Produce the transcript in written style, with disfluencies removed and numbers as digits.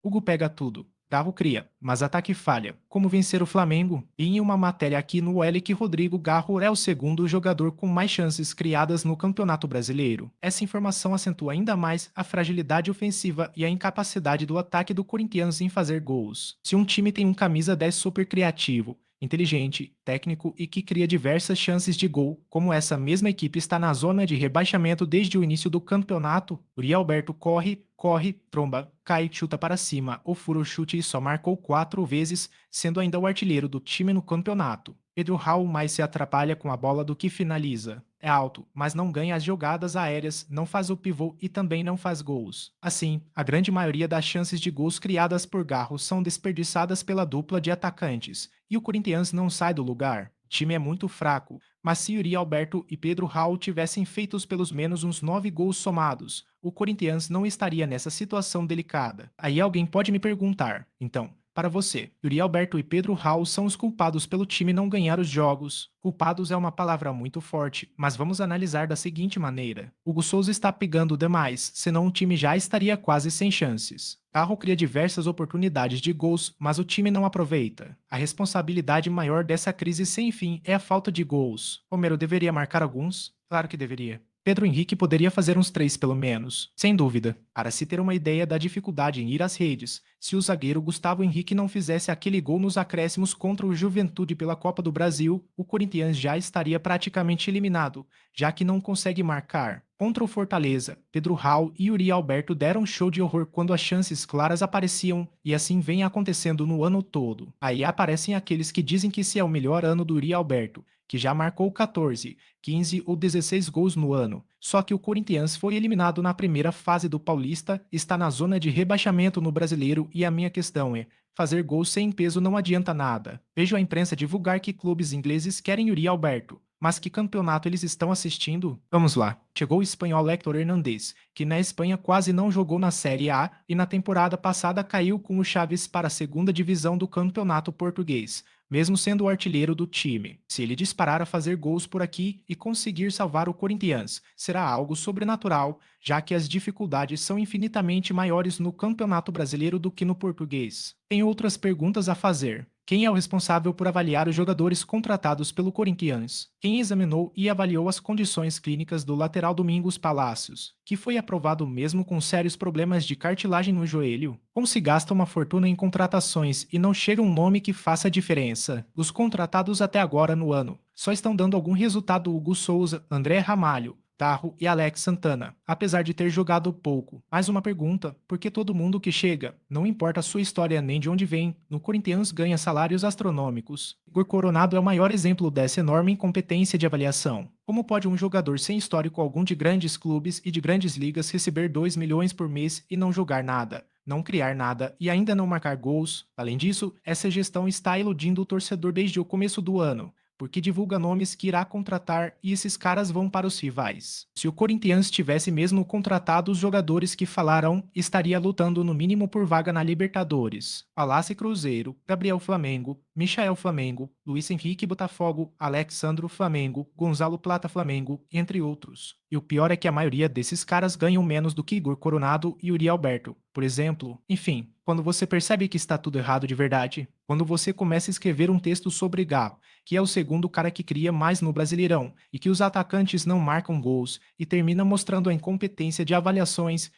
Hugo pega tudo. Garro cria, mas ataque falha. Como vencer o Flamengo? E em uma matéria aqui no L que Rodrigo Garro é o segundo jogador com mais chances criadas no Campeonato Brasileiro. Essa informação acentua ainda mais a fragilidade ofensiva e a incapacidade do ataque do Corinthians em fazer gols. Se um time tem um camisa 10 super criativo, inteligente, técnico e que cria diversas chances de gol, como essa mesma equipe está na zona de rebaixamento desde o início do campeonato, Uri Alberto corre, tromba, cai, chuta para cima, ou fura o chute e só marcou 4 vezes, sendo ainda o artilheiro do time no campeonato. Pedro Raul mais se atrapalha com a bola do que finaliza. É alto, mas não ganha as jogadas aéreas, não faz o pivô e também não faz gols. Assim, a grande maioria das chances de gols criadas por Garro são desperdiçadas pela dupla de atacantes, e o Corinthians não sai do lugar. O time é muito fraco, mas se Yuri Alberto e Pedro Raul tivessem feitos pelos menos uns 9 gols somados, o Corinthians não estaria nessa situação delicada. Aí alguém pode me perguntar, então, para você, Yuri Alberto e Pedro Raul são os culpados pelo time não ganhar os jogos. Culpados é uma palavra muito forte, mas vamos analisar da seguinte maneira. Hugo Souza está pegando demais, senão o time já estaria quase sem chances. Carro cria diversas oportunidades de gols, mas o time não aproveita. A responsabilidade maior dessa crise sem fim é a falta de gols. Romero deveria marcar alguns? Claro que deveria. Pedro Henrique poderia fazer uns 3 pelo menos, sem dúvida. Para se ter uma ideia da dificuldade em ir às redes, se o zagueiro Gustavo Henrique não fizesse aquele gol nos acréscimos contra o Juventude pela Copa do Brasil, o Corinthians já estaria praticamente eliminado, já que não consegue marcar. Contra o Fortaleza, Pedro Raul e Yuri Alberto deram show de horror quando as chances claras apareciam, e assim vem acontecendo no ano todo. Aí aparecem aqueles que dizem que esse é o melhor ano do Yuri Alberto, que já marcou 14, 15 ou 16 gols no ano. Só que o Corinthians foi eliminado na primeira fase do Paulista, está na zona de rebaixamento no Brasileiro e a minha questão é: fazer gols sem peso não adianta nada. Vejo a imprensa divulgar que clubes ingleses querem Yuri Alberto. Mas que campeonato eles estão assistindo? Vamos lá. Chegou o espanhol Héctor Hernández, que na Espanha quase não jogou na Série A e na temporada passada caiu com o Chaves para a segunda divisão do campeonato português, mesmo sendo o artilheiro do time. Se ele disparar a fazer gols por aqui e conseguir salvar o Corinthians, será algo sobrenatural, já que as dificuldades são infinitamente maiores no Campeonato Brasileiro do que no português. Tem outras perguntas a fazer. Quem é o responsável por avaliar os jogadores contratados pelo Corinthians? Quem examinou e avaliou as condições clínicas do lateral Domingos Palacios, que foi aprovado mesmo com sérios problemas de cartilagem no joelho? Como se gasta uma fortuna em contratações e não chega um nome que faça a diferença? Os contratados até agora no ano só estão dando algum resultado Hugo Souza, André Ramalho, Tarro e Alex Santana, apesar de ter jogado pouco. Mais uma pergunta: por que todo mundo que chega, não importa a sua história nem de onde vem, no Corinthians ganha salários astronômicos? Igor Coronado é o maior exemplo dessa enorme incompetência de avaliação. Como pode um jogador sem histórico algum de grandes clubes e de grandes ligas receber 2 milhões por mês e não jogar nada, não criar nada e ainda não marcar gols? Além disso, essa gestão está iludindo o torcedor desde o começo do ano, porque divulga nomes que irá contratar e esses caras vão para os rivais. Se o Corinthians tivesse mesmo contratado os jogadores que falaram, estaria lutando no mínimo por vaga na Libertadores. Palácio Cruzeiro, Gabriel Flamengo, Michael Flamengo, Luiz Henrique Botafogo, Alexandro Flamengo, Gonzalo Plata Flamengo, entre outros. E o pior é que a maioria desses caras ganham menos do que Igor Coronado e Uri Alberto, por exemplo. Enfim, quando você percebe que está tudo errado de verdade, quando você começa a escrever um texto sobre Galo, que é o segundo cara que cria mais no Brasileirão, e que os atacantes não marcam gols, e termina mostrando a incompetência de avaliações,